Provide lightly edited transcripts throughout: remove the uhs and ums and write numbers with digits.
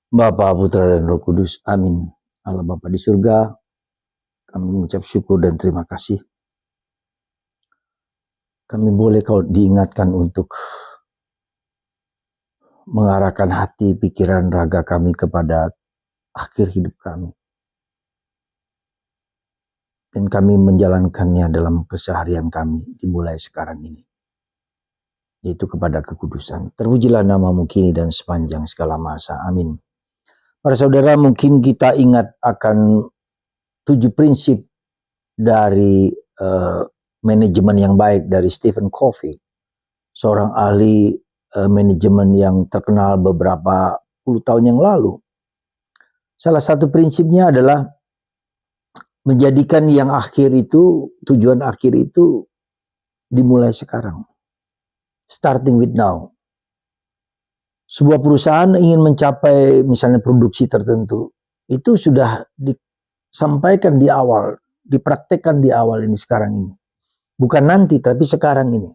Bapa, Putra, dan Roh Kudus. Amin. Allah Bapa di surga, kami mengucap syukur dan terima kasih. Kami boleh kau diingatkan untuk mengarahkan hati, pikiran, raga kami kepada akhir hidup kami. Dan kami menjalankannya dalam keseharian kami dimulai sekarang ini. Yaitu kepada kekudusan. Terpujilah namamu kini dan sepanjang segala masa. Amin. Para saudara, mungkin kita ingat akan 7 prinsip dari manajemen yang baik dari Stephen Covey, seorang ahli manajemen yang terkenal beberapa puluh tahun yang lalu. Salah satu prinsipnya adalah menjadikan yang akhir itu, tujuan akhir itu dimulai sekarang. Starting with now. Sebuah perusahaan ingin mencapai misalnya produksi tertentu, itu sudah disampaikan di awal, dipraktekkan di awal ini sekarang ini. Bukan nanti, tapi sekarang ini.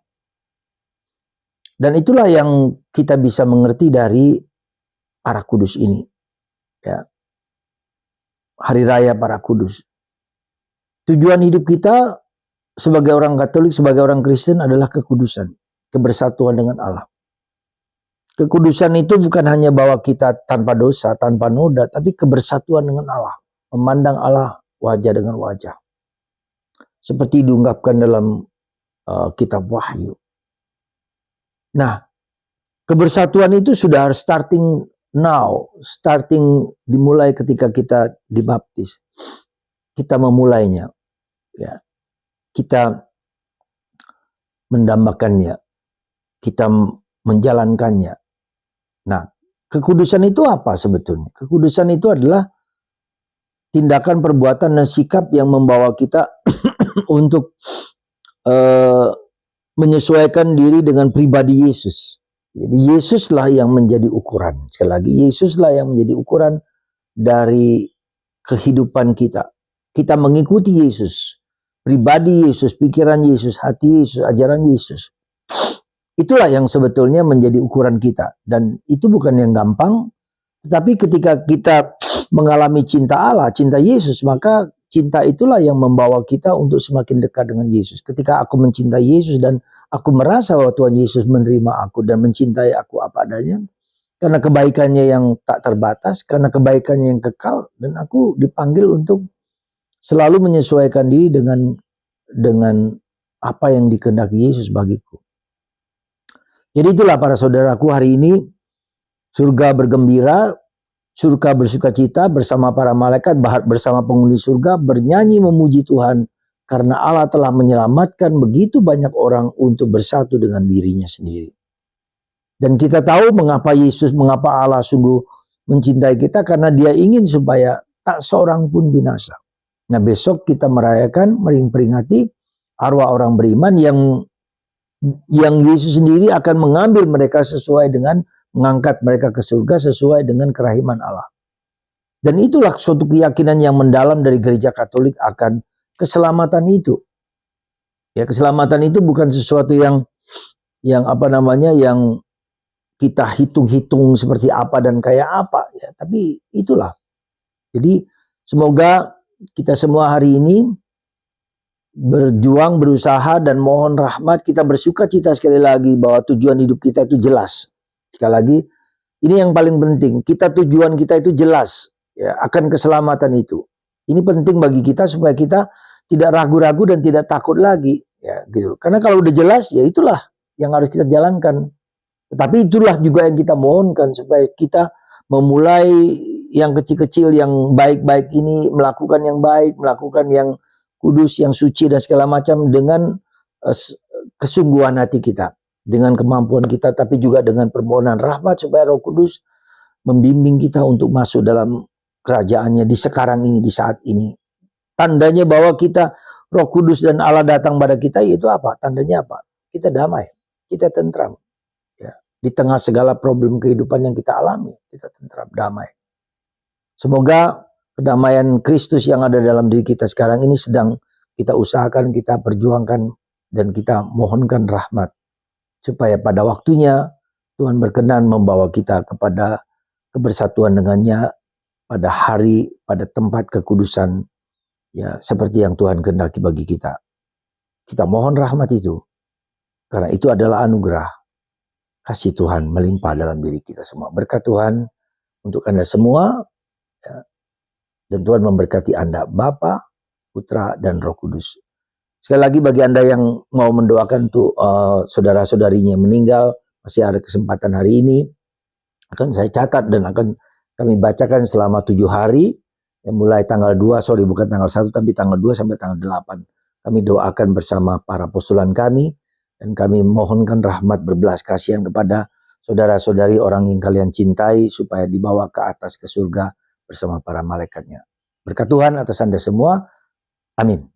Dan itulah yang kita bisa mengerti dari Arah Kudus ini. Ya. Hari Raya Arah Kudus. Tujuan hidup kita sebagai orang Katolik, sebagai orang Kristen adalah kekudusan. Kebersatuan dengan Allah. Kekudusan itu bukan hanya bahwa kita tanpa dosa, tanpa noda, tapi kebersatuan dengan Allah. Memandang Allah wajah dengan wajah. Seperti diungkapkan dalam kitab Wahyu. Nah, kebersatuan itu sudah harus starting now. Starting dimulai ketika kita dibaptis. Kita memulainya. Ya. Kita mendambakannya. Kita menjalankannya. Nah, kekudusan itu apa sebetulnya? Kekudusan itu adalah tindakan, perbuatan, dan sikap yang membawa kita untuk menyesuaikan diri dengan pribadi Yesus. Jadi Yesuslah yang menjadi ukuran. Sekali lagi, Yesuslah yang menjadi ukuran dari kehidupan kita. Kita mengikuti Yesus. Pribadi Yesus, pikiran Yesus, hati Yesus, ajaran Yesus. Itulah yang sebetulnya menjadi ukuran kita. Dan itu bukan yang gampang. Tetapi ketika kita mengalami cinta Allah, cinta Yesus, maka cinta itulah yang membawa kita untuk semakin dekat dengan Yesus. Ketika aku mencintai Yesus dan aku merasa bahwa Tuhan Yesus menerima aku dan mencintai aku apa adanya, karena kebaikannya yang tak terbatas, karena kebaikannya yang kekal, dan aku dipanggil untuk selalu menyesuaikan diri dengan apa yang dikehendaki Yesus bagiku. Jadi itulah para saudaraku, hari ini surga bergembira, surga bersuka cita bersama para malaikat, bersama penghuni surga, bernyanyi memuji Tuhan karena Allah telah menyelamatkan begitu banyak orang untuk bersatu dengan dirinya sendiri. Dan kita tahu mengapa Allah sungguh mencintai kita, karena Dia ingin supaya tak seorang pun binasa. Nah, besok kita merayakan, memperingati arwah orang beriman yang Yesus sendiri akan mengambil mereka sesuai dengan mengangkat mereka ke surga sesuai dengan kerahiman Allah. Dan itulah suatu keyakinan yang mendalam dari gereja Katolik akan keselamatan itu. Ya, keselamatan itu bukan sesuatu yang kita hitung-hitung seperti apa dan kayak apa ya, tapi itulah. Jadi semoga kita semua hari ini berjuang, berusaha, dan mohon rahmat, kita bersuka cita sekali lagi bahwa tujuan hidup kita itu jelas. Sekali lagi, ini yang paling penting. Tujuan kita itu jelas ya, akan keselamatan itu. Ini penting bagi kita supaya kita tidak ragu-ragu dan tidak takut lagi ya, gitu. Karena kalau udah jelas, ya itulah yang harus kita jalankan. Tetapi itulah juga yang kita mohonkan supaya kita memulai yang kecil-kecil, yang baik-baik ini, melakukan yang baik, melakukan yang kudus, yang suci dan segala macam dengan kesungguhan hati kita, dengan kemampuan kita, tapi juga dengan permohonan rahmat supaya Roh Kudus membimbing kita untuk masuk dalam kerajaannya di sekarang ini, di saat ini. Tandanya bahwa kita, Roh Kudus dan Allah datang pada kita, yaitu apa? Tandanya apa? Kita damai, kita tentram. Ya. Di tengah segala problem kehidupan yang kita alami, kita tentram, damai. Semoga kedamaian Kristus yang ada dalam diri kita sekarang ini sedang kita usahakan, kita perjuangkan, dan kita mohonkan rahmat. Supaya pada waktunya Tuhan berkenan membawa kita kepada kebersatuan dengannya pada hari, pada tempat kekudusan, ya seperti yang Tuhan kehendaki bagi kita. Kita mohon rahmat itu, karena itu adalah anugerah kasih Tuhan melimpah dalam diri kita semua. Berkat Tuhan untuk Anda semua, ya, dan Tuhan memberkati Anda, Bapa, Putra, dan Roh Kudus. Sekali lagi bagi Anda yang mau mendoakan untuk saudara-saudarinya yang meninggal, masih ada kesempatan hari ini, akan saya catat dan akan kami bacakan selama 7 hari, yang mulai tanggal 2, bukan tanggal 1, tapi tanggal 2 sampai tanggal 8. Kami doakan bersama para postulan kami, dan kami mohonkan rahmat berbelas kasihan kepada saudara-saudari orang yang kalian cintai, supaya dibawa ke atas ke surga bersama para malaikatnya. Berkat Tuhan atas Anda semua. Amin.